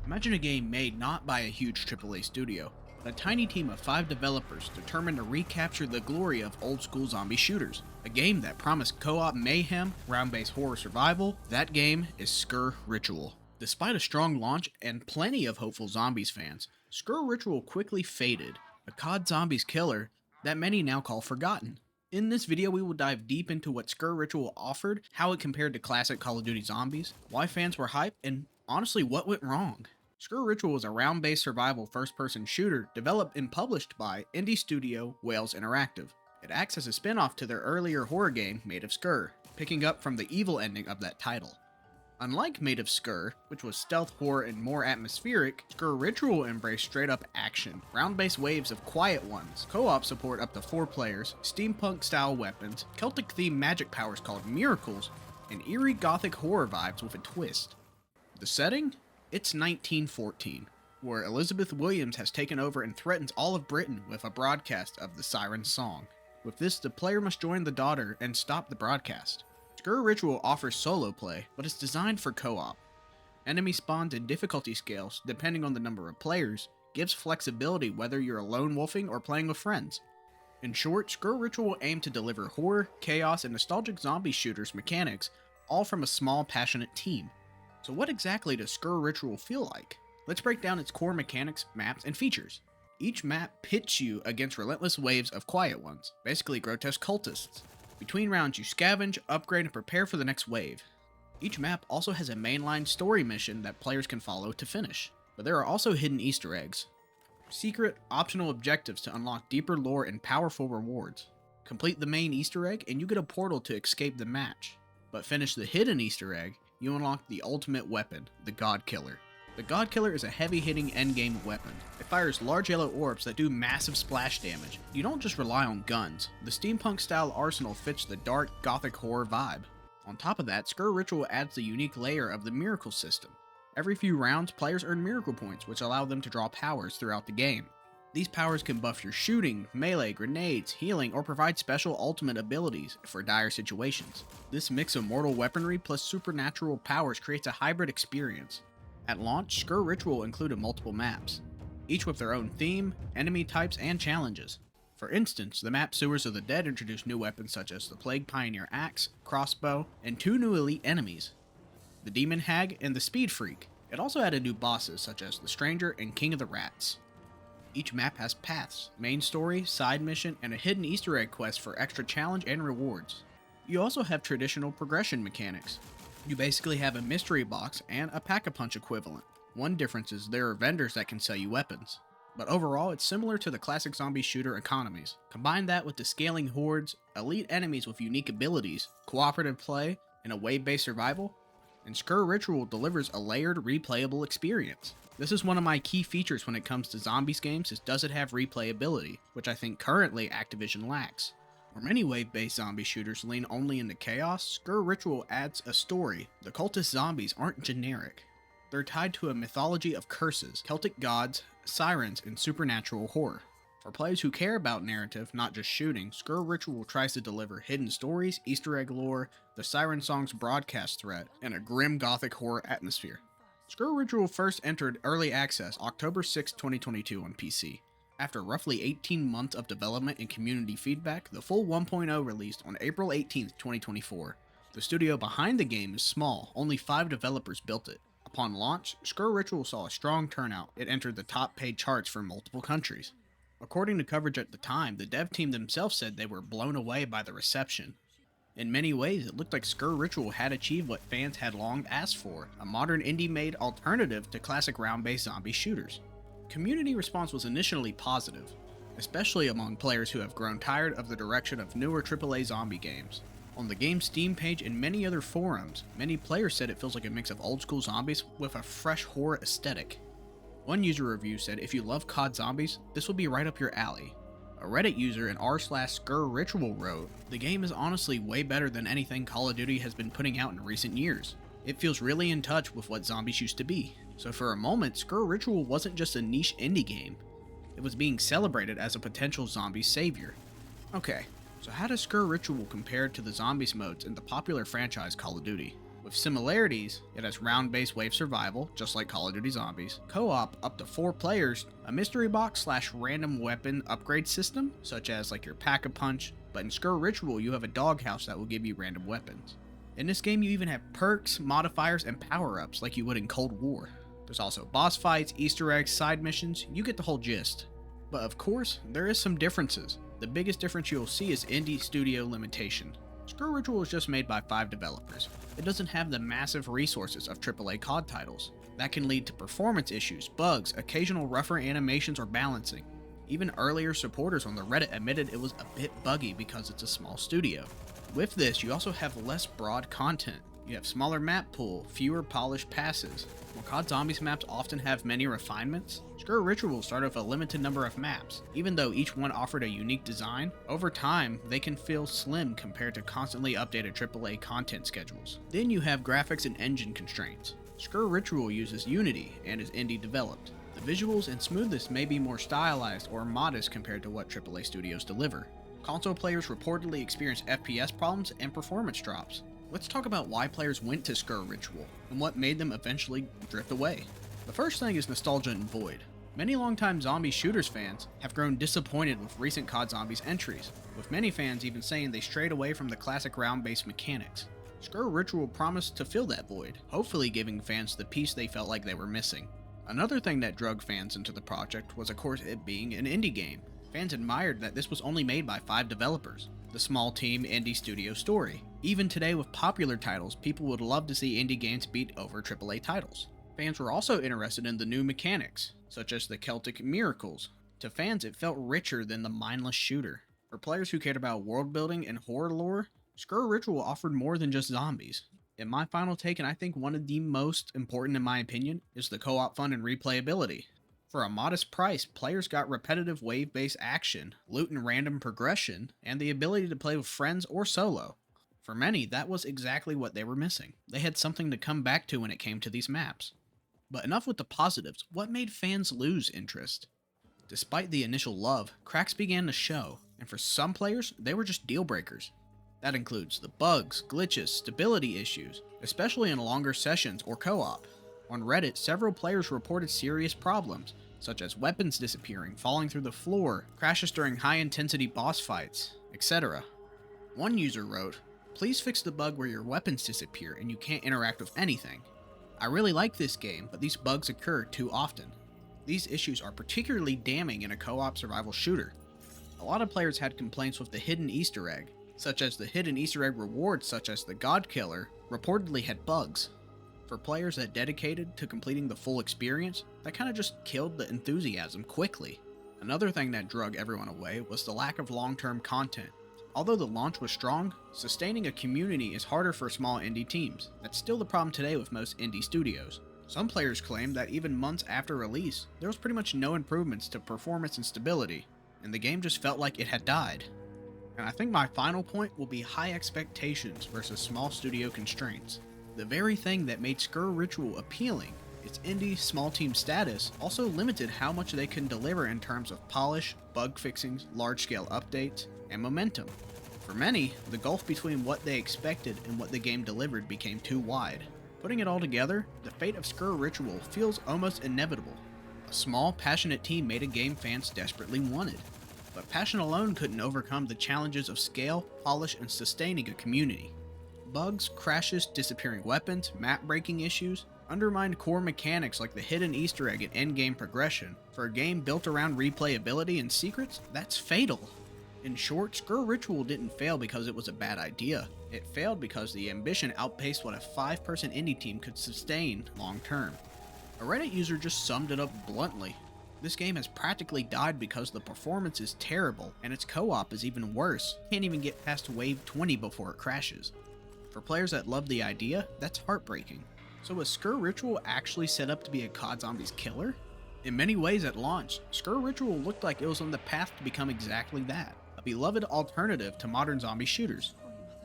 Imagine a game made not by a huge AAA studio, but a tiny team of 5 developers determined to recapture the glory of old school zombie shooters. A game that promised co-op mayhem, round-based horror survival. That game is Sker Ritual. Despite a strong launch and plenty of hopeful Zombies fans, Sker Ritual quickly faded, a COD Zombies killer that many now call forgotten. In this video, we will dive deep into what Sker Ritual offered, how it compared to classic Call of Duty Zombies, why fans were hyped, and honestly, what went wrong. Sker Ritual is a round-based survival first-person shooter developed and published by indie studio Wales Interactive. It acts as a spin-off to their earlier horror game, Made of Sker, picking up from the evil ending of that title. Unlike Made of Sker, which was stealth horror and more atmospheric, Sker Ritual embraced straight-up action, round-based waves of quiet ones, co-op support up to 4 players, steampunk-style weapons, Celtic-themed magic powers called miracles, and eerie gothic horror vibes with a twist. The setting? It's 1914, where Elizabeth Williams has taken over and threatens all of Britain with a broadcast of the Siren Song. With this, the player must join the daughter and stop the broadcast. Sker Ritual offers solo play, but it's designed for co-op. Enemy spawns and difficulty scales, depending on the number of players, gives flexibility whether you're lone wolfing or playing with friends. In short, Sker Ritual aimed to deliver horror, chaos, and nostalgic zombie shooters mechanics, all from a small, passionate team. So what exactly does Sker Ritual feel like? Let's break down its core mechanics, maps, and features. Each map pits you against relentless waves of quiet ones, basically grotesque cultists. Between rounds you scavenge, upgrade, and prepare for the next wave. Each map also has a mainline story mission that players can follow to finish, but there are also hidden Easter eggs. Secret, optional objectives to unlock deeper lore and powerful rewards. Complete the main Easter egg and you get a portal to escape the match. But finish the hidden Easter egg, you unlock the ultimate weapon, the God Killer. The God Killer is a heavy-hitting endgame weapon. It fires large yellow orbs that do massive splash damage. You don't just rely on guns. The steampunk-style arsenal fits the dark, gothic horror vibe. On top of that, Sker Ritual adds the unique layer of the miracle system. Every few rounds, players earn miracle points, which allow them to draw powers throughout the game. These powers can buff your shooting, melee, grenades, healing, or provide special ultimate abilities for dire situations. This mix of mortal weaponry plus supernatural powers creates a hybrid experience. At launch, Sker Ritual included multiple maps, each with their own theme, enemy types, and challenges. For instance, the map Sewers of the Dead introduced new weapons such as the Plague Pioneer Axe, crossbow, and 2 new elite enemies, the Demon Hag and the Speed Freak. It also added new bosses such as the Stranger and King of the Rats. Each map has paths, main story, side mission, and a hidden Easter egg quest for extra challenge and rewards. You also have traditional progression mechanics. You basically have a mystery box and a pack-a-punch equivalent. One difference is there are vendors that can sell you weapons. But overall, it's similar to the classic zombie shooter economies. Combine that with the scaling hordes, elite enemies with unique abilities, cooperative play, and a wave-based survival, and Sker Ritual delivers a layered, replayable experience. This is one of my key features when it comes to zombies games is does it have replayability, which I think currently Activision lacks. Where many wave-based zombie shooters lean only into chaos, Sker Ritual adds a story. The cultist zombies aren't generic. They're tied to a mythology of curses, Celtic gods, sirens, and supernatural horror. For players who care about narrative, not just shooting, Sker Ritual tries to deliver hidden stories, Easter egg lore, the Siren Song's broadcast threat, and a grim gothic horror atmosphere. Sker Ritual first entered early access October 6, 2022 on PC. After roughly 18 months of development and community feedback, the full 1.0 released on April 18, 2024. The studio behind the game is small, only 5 developers built it. Upon launch, Sker Ritual saw a strong turnout. It entered the top paid charts for multiple countries. According to coverage at the time, the dev team themselves said they were blown away by the reception. In many ways, it looked like Sker Ritual had achieved what fans had long asked for, a modern indie-made alternative to classic round-based zombie shooters. Community response was initially positive, especially among players who have grown tired of the direction of newer AAA zombie games. On the game's Steam page and many other forums, many players said it feels like a mix of old-school zombies with a fresh horror aesthetic. One user review said if you love COD Zombies, this will be right up your alley. A Reddit user in r/Sker Ritual wrote, "The game is honestly way better than anything Call of Duty has been putting out in recent years. It feels really in touch with what zombies used to be." So for a moment, Sker Ritual wasn't just a niche indie game. It was being celebrated as a potential zombie savior. Okay, so how does Sker Ritual compare to the zombies modes in the popular franchise Call of Duty? With similarities, it has round-based wave survival, just like Call of Duty Zombies, co-op up to 4 players, a mystery box / random weapon upgrade system, such as like your Pack-a-Punch, but in Sker Ritual you have a doghouse that will give you random weapons. In this game you even have perks, modifiers, and power-ups like you would in Cold War. There's also boss fights, Easter eggs, side missions, you get the whole gist. But of course, there is some differences. The biggest difference you'll see is indie studio limitation. Sker Ritual is just made by 5 developers. It doesn't have the massive resources of AAA COD titles. That can lead to performance issues, bugs, occasional rougher animations, or balancing. Even earlier supporters on the Reddit admitted it was a bit buggy because it's a small studio. With this, you also have less broad content. You have smaller map pool, fewer polished passes. While COD Zombies maps often have many refinements, Sker Ritual started with a limited number of maps. Even though each one offered a unique design, over time, they can feel slim compared to constantly updated AAA content schedules. Then you have graphics and engine constraints. Sker Ritual uses Unity and is indie developed. The visuals and smoothness may be more stylized or modest compared to what AAA studios deliver. Console players reportedly experience FPS problems and performance drops. Let's talk about why players went to Sker Ritual and what made them eventually drift away. The first thing is nostalgia and void. Many longtime zombie shooters fans have grown disappointed with recent COD Zombies entries, with many fans even saying they strayed away from the classic round-based mechanics. Sker Ritual promised to fill that void, hopefully giving fans the piece they felt like they were missing. Another thing that drug fans into the project was of course it being an indie game. Fans admired that this was only made by 5 developers. The small team indie studio story. Even today with popular titles, people would love to see indie games beat over AAA titles. Fans were also interested in the new mechanics, such as the Celtic miracles. To fans, it felt richer than the mindless shooter. For players who cared about world building and horror lore, Sker Ritual offered more than just zombies. In my final take, and I think one of the most important in my opinion, is the co-op fun and replayability. For a modest price, players got repetitive wave-based action, loot and random progression, and the ability to play with friends or solo. For many, that was exactly what they were missing. They had something to come back to when it came to these maps. But enough with the positives, what made fans lose interest? Despite the initial love, cracks began to show, and for some players, they were just deal breakers. That includes the bugs, glitches, stability issues, especially in longer sessions or co-op. On Reddit, several players reported serious problems, such as weapons disappearing, falling through the floor, crashes during high-intensity boss fights, etc. One user wrote, "Please fix the bug where your weapons disappear and you can't interact with anything. I really like this game, but these bugs occur too often." These issues are particularly damning in a co-op survival shooter. A lot of players had complaints with the hidden Easter egg, such as the hidden Easter egg rewards such as the God Killer reportedly had bugs. For players that dedicated to completing the full experience, that kinda just killed the enthusiasm quickly. Another thing that drug everyone away was the lack of long-term content. Although the launch was strong, sustaining a community is harder for small indie teams. That's still the problem today with most indie studios. Some players claim that even months after release, there was pretty much no improvements to performance and stability, and the game just felt like it had died. And I think my final point will be high expectations versus small studio constraints. The very thing that made Sker Ritual appealing, its indie small team status, also limited how much they can deliver in terms of polish, bug fixings, large-scale updates, and momentum. For many, the gulf between what they expected and what the game delivered became too wide. Putting it all together, the fate of Sker Ritual feels almost inevitable. A small, passionate team made a game fans desperately wanted. But passion alone couldn't overcome the challenges of scale, polish, and sustaining a community. Bugs, crashes, disappearing weapons, map-breaking issues undermined core mechanics like the hidden Easter egg and endgame progression. For a game built around replayability and secrets, that's fatal. In short, Sker Ritual didn't fail because it was a bad idea. It failed because the ambition outpaced what a 5-person indie team could sustain long-term. A Reddit user just summed it up bluntly. This game has practically died because the performance is terrible, and its co-op is even worse. Can't even get past wave 20 before it crashes. For players that love the idea, that's heartbreaking. So was Sker Ritual actually set up to be a COD Zombies killer? In many ways at launch, Sker Ritual looked like it was on the path to become exactly that. A beloved alternative to modern zombie shooters.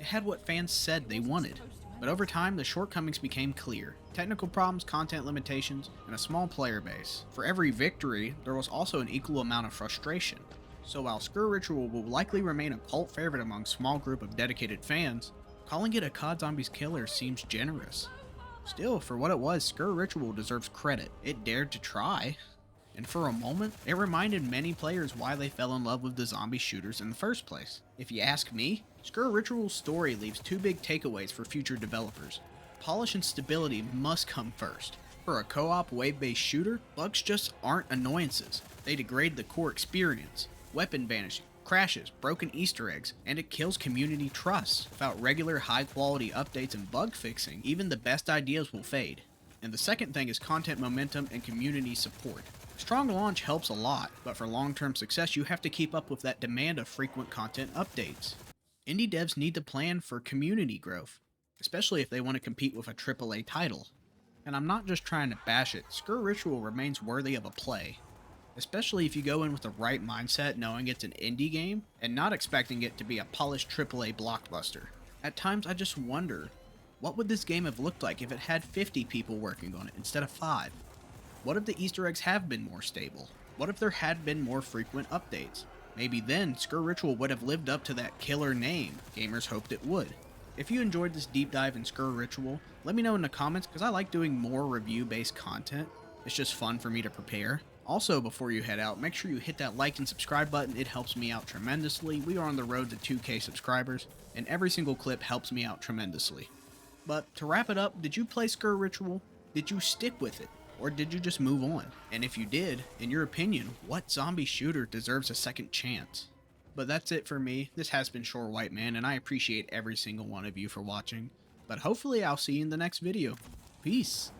It had what fans said they wanted. But over time, the shortcomings became clear. Technical problems, content limitations, and a small player base. For every victory, there was also an equal amount of frustration. So while Sker Ritual will likely remain a cult favorite among a small group of dedicated fans, Calling it a COD Zombies killer seems generous. Still, for what it was, Sker Ritual deserves credit. It dared to try. And for a moment, it reminded many players why they fell in love with the zombie shooters in the first place. If you ask me, Sker Ritual's story leaves two big takeaways for future developers. Polish and stability must come first. For a co-op wave-based shooter, bugs just aren't annoyances. They degrade the core experience. Weapon vanishing, crashes, broken Easter eggs, and it kills community trust. Without regular high-quality updates and bug fixing, even the best ideas will fade. And the second thing is content momentum and community support. Strong launch helps a lot, but for long-term success you have to keep up with that demand of frequent content updates. Indie devs need to plan for community growth, especially if they want to compete with a AAA title. And I'm not just trying to bash it, Sker Ritual remains worthy of a play. Especially if you go in with the right mindset knowing it's an indie game, and not expecting it to be a polished AAA blockbuster. At times I just wonder, what would this game have looked like if it had 50 people working on it instead of 5? What if the Easter eggs have been more stable? What if there had been more frequent updates? Maybe then, Sker Ritual would have lived up to that killer name gamers hoped it would. If you enjoyed this deep dive in Sker Ritual, let me know in the comments because I like doing more review-based content. It's just fun for me to prepare. Also, before you head out, make sure you hit that like and subscribe button. It helps me out tremendously. We are on the road to 2K subscribers, and every single clip helps me out tremendously. But to wrap it up, did you play Sker Ritual? Did you stick with it? Or did you just move on? And if you did, in your opinion, what zombie shooter deserves a second chance? But that's it for me. This has been Shore White Man, and I appreciate every single one of you for watching. But hopefully I'll see you in the next video. Peace.